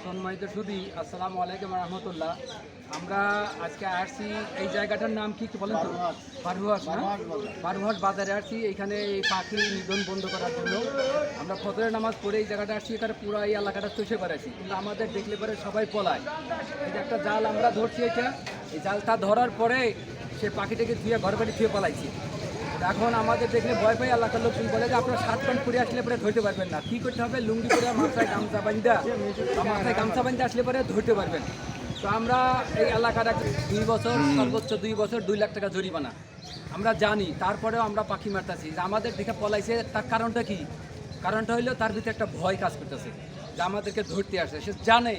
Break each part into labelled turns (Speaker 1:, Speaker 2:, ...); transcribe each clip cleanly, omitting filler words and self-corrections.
Speaker 1: সম্মানিত সুধী, আসসালামু আলাইকুম রহমতুল্লাহ। আমরা আজকে আসছি, এই জায়গাটার নাম কি বলেন তো? বারুহাট না? বারুহাট বাজারে আসছি। এইখানে এই পাখি নিধন বন্ধ করার জন্য আমরা ফজরের নামাজ পড়ে এই জায়গাটা আসছি। এখানে পুরো এই এলাকাটা চষে বেড়াচ্ছি, কিন্তু আমাদের দেখলে পরে সবাই পলায়। এই যে একটা জাল আমরা ধরছি, এটা এই জালটা ধরার পরে সে পাখিটাকে ধুয়ে ঘর বাড়ি ধুয়ে পালাইছি। এখন আমাদের দেখলে ভয় পাই, এলাকার লোকজন বলে যে আপনারা শার্ট প্যান্ট পরে আসলে পরে ধরতে পারবেন না। কী করতে হবে? লুঙ্গি পরে মাথায় গামছা বান্ধা বা মাথায় গামছা বান্ধা আসলে পরে ধরতে পারবেন। তো আমরা এই এলাকার 2 বছর, সর্বোচ্চ 2 বছর 2 লাখ টাকা জরিমানা আমরা জানি, তারপরেও আমরা পাখি মারতেছি। যে আমাদের দেখে পলাইছে, তার কারণটা কি? কারণটা হইলো তার ভিতরে একটা ভয় কাজ করতেছে যে আমাদেরকে ধরতে আসে। সে জানে,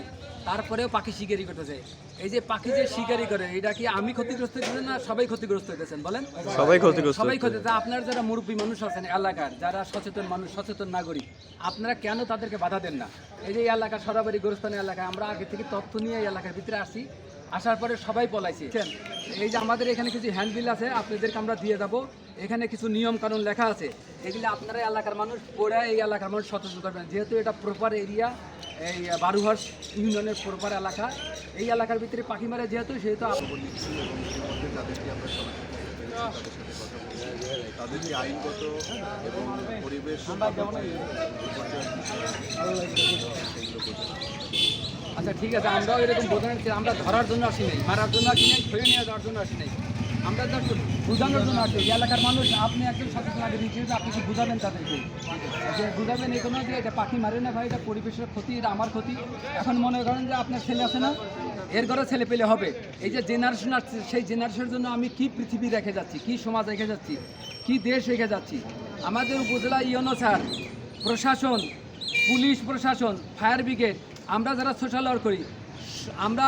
Speaker 1: তারপরেও পাখি শিকারি করতেছে। এই যে পাখি যে শিকারি করে, এটা কি আমি ক্ষতিগ্রস্ত হইতেছেন না সবাই ক্ষতিগ্রস্ত হইতেছেন? বলেন, সবাই ক্ষতিগ্রস্ত। আপনারা যারা মুরব্বী মানুষ আছেন এলাকার, যারা সচেতন মানুষ, সচেতন নাগরিক, আপনারা কেন তাদেরকে বাধা দেন না? এই যে এলাকা সরাবাড়ি গোরস্থানের এলাকায় আমরা আগে থেকে তথ্য নিয়ে এই এলাকার ভিতরে আসি, আসার পরে সবাই পলাইছে। এই যে আমাদের এখানে কিছু হ্যান্ডবিল আছে, আপনাদেরকে আমরা দিয়ে যাব। এখানে কিছু নিয়ম কানুন লেখা আছে, এগুলি আপনারা এলাকার মানুষ পড়ে এই এলাকার মানুষ সচেতন করবেন। যেহেতু এটা প্রপার এরিয়া, এই বারুহাট ইউনিয়নের প্রপার এলাকা, এই এলাকার ভিতরে পাখি মারে যেহেতু, সেহেতু
Speaker 2: তাদেরকে আইনগত এবং পরিবেশ।
Speaker 1: আচ্ছা ঠিক আছে, আমরাও এরকম বোঝানোর, আমরা ধরার জন্য আসি নাই, মারার জন্য আসি নাই, ধরে নিয়ে যাওয়ার জন্য আসি নাই, আমরা জাস্ট বোঝানোর জন্য আসি। এই এলাকার মানুষ, আপনি একজন সচেতন নাগরিক হিসেবে আপনি কি বুঝাবেন তাদেরকে? যে বুঝাবেন এই কোনো যে এটা পাখি মারে না ভাই, এটা পরিবেশের ক্ষতি, এটা আমার ক্ষতি। এখন মনে করেন যে আপনার ছেলে আছে না, এর ঘরে ছেলে পেলে হবে। এই যে জেনারেশন আসছে, সেই জেনারেশনের জন্য আমি কি পৃথিবী রেখে যাচ্ছি, কি সমাজ রেখে যাচ্ছি, কি দেশ রেখে যাচ্ছি। আমাদের উপজেলা ইউনো স্যার, প্রশাসন, পুলিশ প্রশাসন, ফায়ার ব্রিগেড, আমরা যারা সোশ্যাল ওয়ার্ক করি, আমরা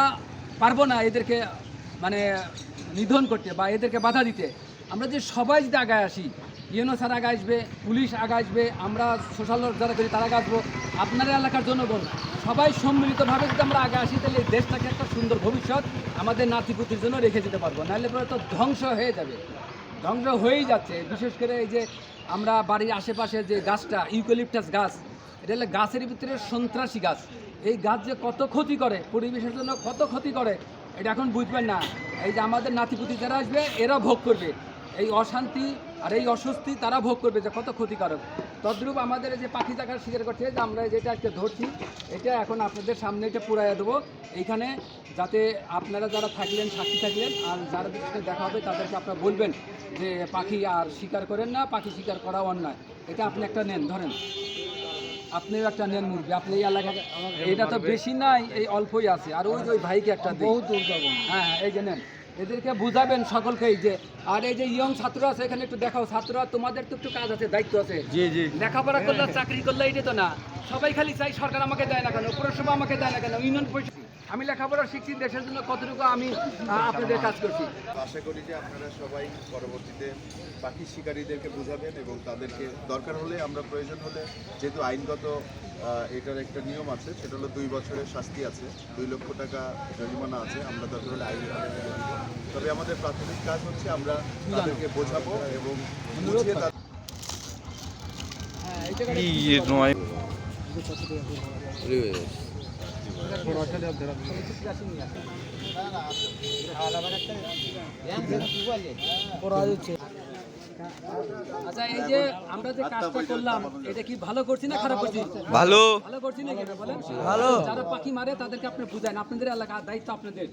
Speaker 1: পারবো না এদেরকে মানে নিধন করতে বা এদেরকে বাধা দিতে। আমরা যে সবাই যদি আগায় আসি, ইউনো স্যার আগে আসবে, পুলিশ আগে আসবে, আমরা সোশ্যাল ওয়ার্ক যারা করি তারা আগে আসবো, আপনার এলাকার জনগণ সবাই সম্মিলিতভাবে যদি আমরা আগে আসি, তাহলে এই দেশটাকে একটা সুন্দর ভবিষ্যৎ আমাদের নাতিপুতির জন্য রেখে যেতে পারবো। নাহলে পরে তো ধ্বংস হয়ে যাবে, ধ্বংস হয়েই যাচ্ছে। বিশেষ করে এই যে আমরা বাড়ির আশেপাশে যে গাছটা, ইউক্যালিপটাস গাছ, এটা হলে গাছের ভিতরে সন্ত্রাসী গাছ। এই গাছ যে কত ক্ষতি করে, পরিবেশের জন্য কত ক্ষতি করে, এটা এখন বুঝবেন না। এই যে আমাদের নাতিপুতি যারা আসবে, এরা ভোগ করবে এই অশান্তি আর এই অস্বস্তি, তারা ভোগ করবে যে কত ক্ষতিকারক। তদ্রূপ আমাদের যে পাখি জায়গার শিকার করছে, যে আমরা যেটা একটা ধরছি, এটা এখন আপনাদের সামনে এটা পুরাইয়া দেবো এইখানে, যাতে আপনারা যারা থাকলেন, সাক্ষী থাকলেন, আর যারা সাথে দেখা হবে তাদেরকে আপনারা বলবেন যে পাখি আর শিকার করেন না, পাখি শিকার করা অন্যায়। এটা আপনি একটা নেন, ধরেন আপনিও একটা নেন মুরগি, আপনি এই এলাকায়, এটা তো বেশি নাই, এই অল্পই আছে। আর ওই যে ওই ভাইকে একটা বহুত দূর যাবো। হ্যাঁ, এই যে নেন, এদেরকে বুঝাবেন সকলকেই যে। আর এই যে ইয়ং ছাত্ররা আছে এখানে, একটু দেখাও। ছাত্ররা, তোমাদের তো একটু কাজ আছে, দায়িত্ব আছে। জি জি, লেখাপড়া করলে, চাকরি করলে এটা তো না। সবাই খালি চাই সরকার আমাকে দেয় না কেন, পৌরসভা আমাকে দেয় না কেন, ইউনিয়ন পরিষদ। আমি লেখাপড়া শিখছি দেশের জন্য, কতটুকু আমি আপনাদের কাজ করছি।
Speaker 2: আশা করি যে আপনারা সবাই পরবর্তীতে পাখি শিকারীদেরকে বুঝাবেন এবং তাদেরকে দরকার হলে, আমরা প্রয়োজন হলে, যেহেতু আইনগত এটার একটা নিয়ম আছে, সেটা হলো 2 বছরের শাস্তি আছে, 2 লক্ষ টাকা জরিমানা আছে, আমরা দরকার হলে আইন তাদেরকে দিব। তবে আমাদের প্রাথমিক কাজ হচ্ছে আমরা তাদেরকে বোঝাবো এবং বুঝিয়ে
Speaker 1: আচ্ছা, এই যে আমরা যে কাজটা করলাম, এটা কি ভালো করছি না খারাপ করছি?
Speaker 3: ভালো
Speaker 1: ভালো করছি নাকি বলেন?
Speaker 3: ভালো।
Speaker 1: যারা পাখি মারে তাদেরকে আপনি বুঝান, আপনাদের এলাকার দায়িত্ব আপনাদের।